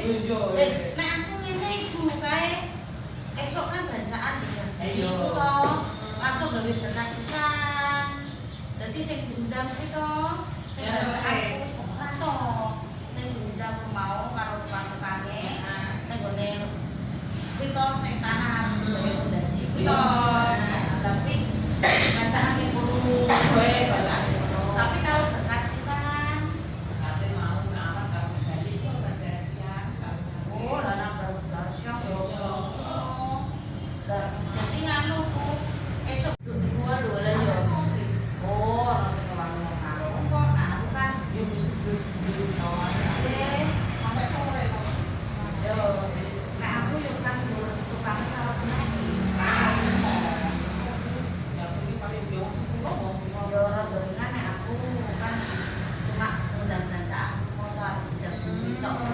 Nek aku ngene iku kae esok kan bacaan ya. Iku to langsung gawe berkat sisan. Dadi sing diundang kuwi to sing bacaan ora to. Sing diundang mau karo tukang-tukange ning gone kuwi to sing tanah gawe pondasi kuwi to. Tapi bacaan yang perlu wis bacaan. Tapi kalau berkat sisan kasih mau ngamat karo bali kok ada siang. Oh, lah nang baru siang yo. Jadi nganu esok niku lho lha yo. Oh, ora sing warung kamu kok aku kan yo wis sampai sore to. Yo, nek aku yo kan tukang karo penari. Ya iki paling yo yo rada ringan nek aku kan cuma undang bancaan foto tidak tok.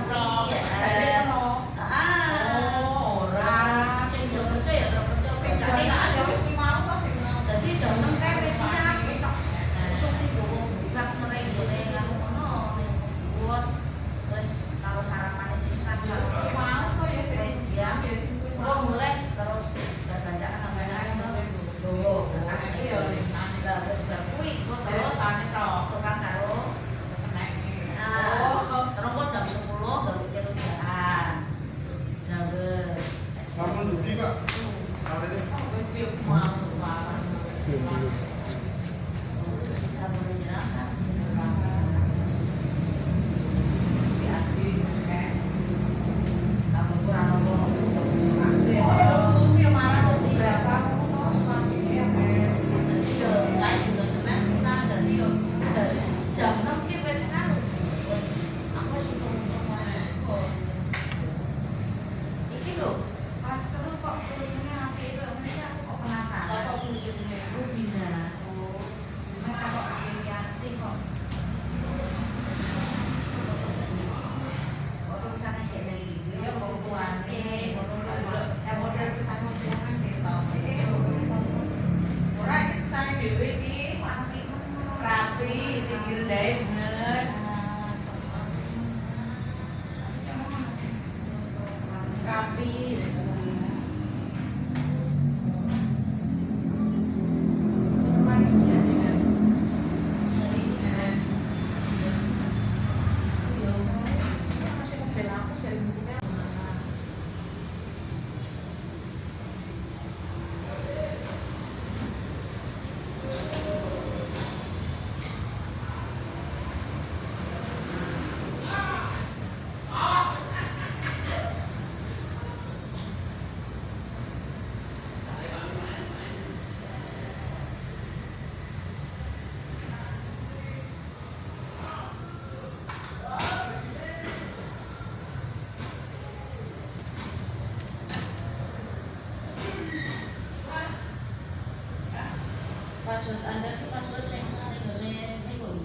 Password Anda itu password yang ngene niku.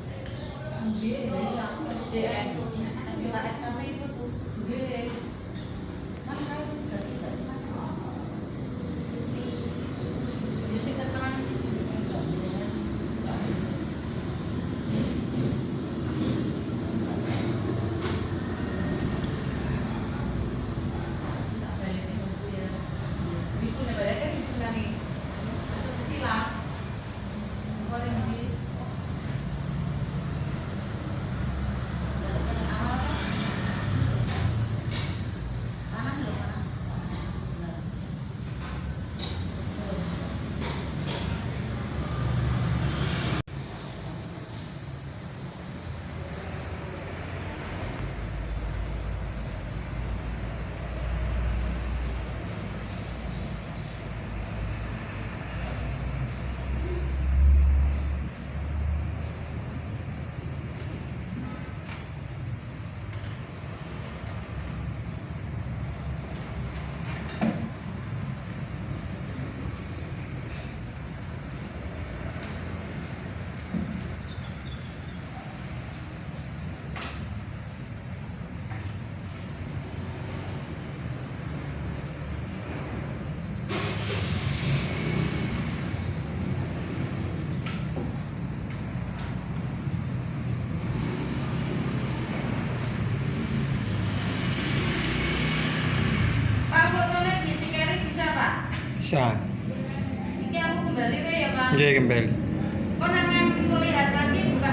Nggih. JN. Kita SKP itu tuh. Nggih. Mas kan dadi gak sama. Ya sing terkenal sih. Bisa. Ini aku kembali ya Pak. Oke, kembali. Kok nangan melihat lagi buka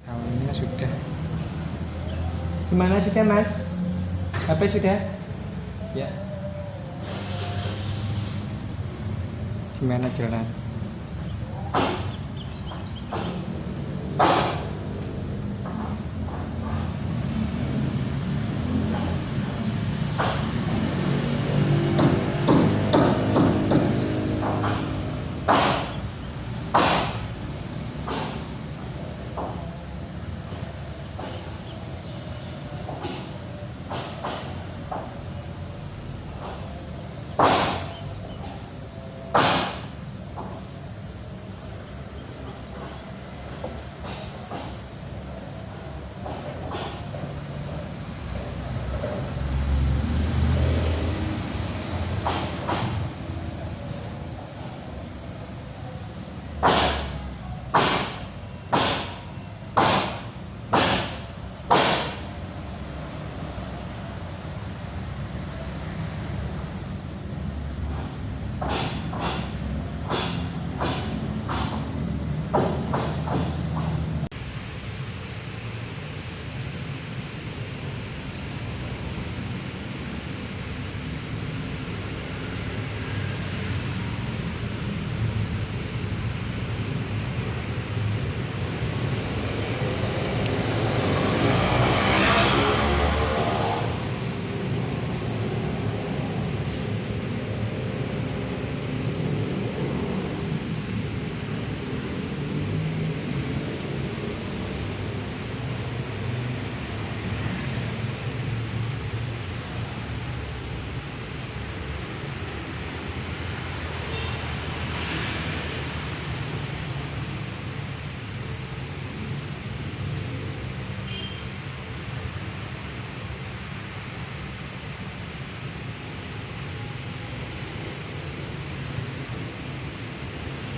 Awalnya sudah. Gimana sudah Mas? HP sudah? Ya. Gimana jalan?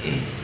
Mm-hmm.